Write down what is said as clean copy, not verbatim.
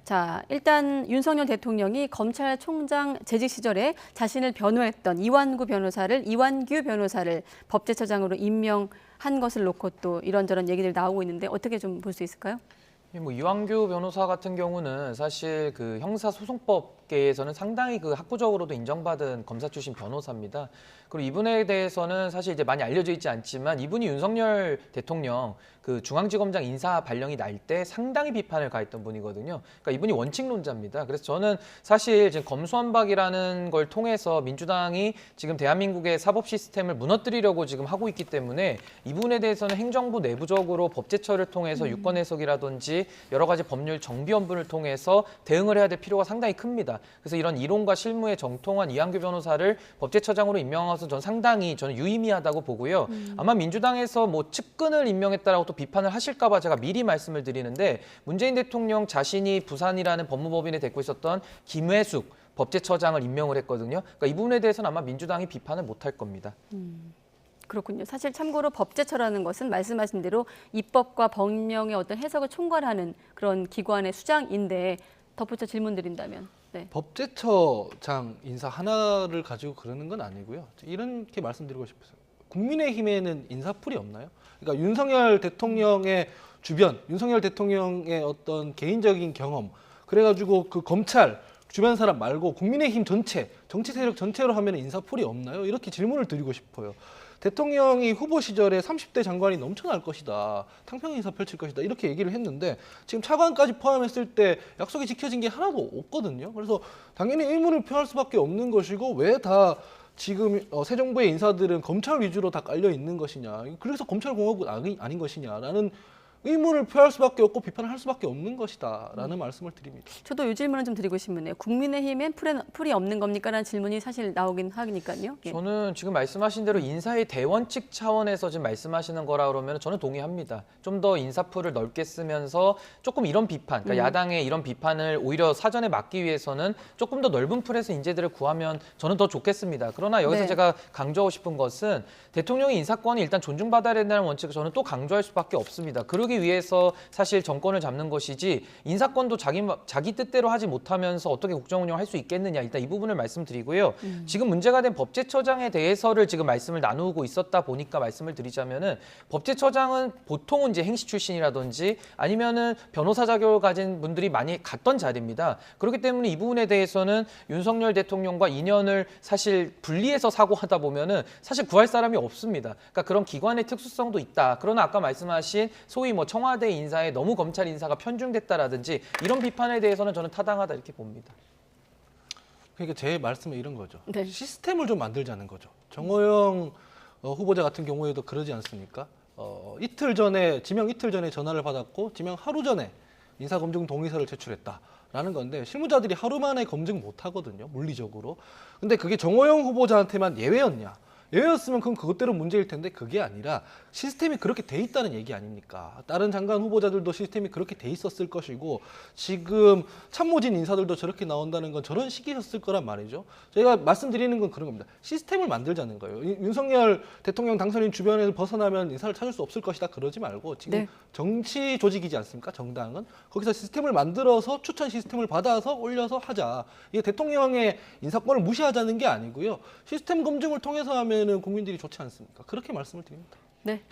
자, 일단 윤석열 대통령이 검찰총장 재직 시절에 자신을 변호했던 이완규 변호사를 법제처장으로 임명한 것을 놓고 또 이런저런 얘기들이 나오고 있는데 어떻게 좀 볼 수 있을까요? 뭐 이완규 변호사 같은 경우는 사실 그 형사소송법계에서는 상당히 그 학구적으로도 인정받은 검사 출신 변호사입니다. 그리고 이분에 대해서는 사실 이제 많이 알려져 있지 않지만 이분이 윤석열 대통령 그 중앙지검장 인사 발령이 날 때 상당히 비판을 가했던 분이거든요. 그러니까 이분이 원칙론자입니다. 그래서 저는 사실 지금 검수완박이라는 걸 통해서 민주당이 지금 대한민국의 사법 시스템을 무너뜨리려고 지금 하고 있기 때문에 이분에 대해서는 행정부 내부적으로 법제처를 통해서 유권 해석이라든지 여러 가지 법률 정비원분을 통해서 대응을 해야 될 필요가 상당히 큽니다. 그래서 이런 이론과 실무에 정통한 이완규 변호사를 법제처장으로 임명한 것은 저는 상당히 유의미하다고 보고요. 아마 민주당에서 뭐 측근을 임명했다라고 또 비판을 하실까 봐 제가 미리 말씀을 드리는데 문재인 대통령 자신이 부산이라는 법무법인에 데리고 있었던 김회숙 법제처장을 임명을 했거든요. 그러니까 이 부분에 대해서는 아마 민주당이 비판을 못할 겁니다. 그렇군요. 사실 참고로 법제처라는 것은 말씀하신 대로 입법과 법령의 어떤 해석을 총괄하는 그런 기관의 수장인데 덧붙여 질문드린다면. 네. 법제처장 인사 하나를 가지고 그러는 건 아니고요. 이렇게 말씀드리고 싶어요. 국민의힘에는 인사풀이 없나요? 그러니까 윤석열 대통령의 주변, 윤석열 대통령의 어떤 개인적인 경험, 그래가지고 그 검찰 주변 사람 말고 국민의힘 전체, 정치 세력 전체로 하면 인사풀이 없나요? 이렇게 질문을 드리고 싶어요. 대통령이 후보 시절에 30대 장관이 넘쳐날 것이다. 탕평 인사 펼칠 것이다. 이렇게 얘기를 했는데 지금 차관까지 포함했을 때 약속이 지켜진 게 하나도 없거든요. 그래서 당연히 의문을 표할 수밖에 없는 것이고 왜 다 지금 새 정부의 인사들은 검찰 위주로 다 깔려 있는 것이냐. 그래서 검찰공화국 아닌 것이냐라는 의문을 표할 수밖에 없고 비판을 할 수밖에 없는 것이다라는 말씀을 드립니다. 저도 이 질문을 좀 드리고 싶네요. 국민의힘엔 풀이 없는 겁니까? 라는 질문이 사실 나오긴 하니까요. 예. 저는 지금 말씀하신 대로 인사의 대원칙 차원에서 지금 말씀하시는 거라 그러면 저는 동의합니다. 좀 더 인사풀을 넓게 쓰면서 조금 이런 비판, 그러니까 야당의 이런 비판을 오히려 사전에 막기 위해서는 조금 더 넓은 풀에서 인재들을 구하면 저는 더 좋겠습니다. 그러나 여기서 네. 제가 강조하고 싶은 것은 대통령의 인사권이 일단 존중받아야 된다는 원칙을 저는 또 강조할 수밖에 없습니다. 그러기 위해서 사실 정권을 잡는 것이지 인사권도 자기 뜻대로 하지 못하면서 어떻게 국정 운영을 할 수 있겠느냐, 일단 이 부분을 말씀드리고요. 지금 문제가 된 법제처장에 대해서를 지금 말씀을 나누고 있었다 보니까 말씀을 드리자면은 법제처장은 보통은 이제 행시 출신이라든지 아니면은 변호사 자격을 가진 분들이 많이 갔던 자리입니다. 그렇기 때문에 이 부분에 대해서는 윤석열 대통령과 인연을 사실 분리해서 사고하다 보면은 사실 구할 사람이 없습니다. 그러니까 그런 기관의 특수성도 있다. 그러나 아까 말씀하신 소위 뭐 청와대 인사에 너무 검찰 인사가 편중됐다라든지 이런 비판에 대해서는 저는 타당하다 이렇게 봅니다. 그러니까 제 말씀은 이런 거죠. 네. 시스템을 좀 만들자는 거죠. 정호영 후보자 같은 경우에도 그러지 않습니까? 지명 이틀 전에 전화를 받았고 지명 하루 전에 인사검증 동의서를 제출했다라는 건데 실무자들이 하루 만에 검증 못 하거든요. 물리적으로. 근데 그게 정호영 후보자한테만 예외였냐? 예외였으면 그건 그것대로 문제일 텐데 그게 아니라 시스템이 그렇게 돼 있다는 얘기 아닙니까? 다른 장관 후보자들도 시스템이 그렇게 돼 있었을 것이고 지금 참모진 인사들도 저렇게 나온다는 건 저런 식이었을 거란 말이죠. 제가 말씀드리는 건 그런 겁니다. 시스템을 만들자는 거예요. 윤석열 대통령 당선인 주변에서 벗어나면 인사를 찾을 수 없을 것이다 그러지 말고 지금 네. 정치 조직이지 않습니까? 정당은. 거기서 시스템을 만들어서 추천 시스템을 받아서 올려서 하자. 이게 대통령의 인사권을 무시하자는 게 아니고요. 시스템 검증을 통해서 하면은 국민들이 좋지 않습니까? 그렇게 말씀을 드립니다. 네.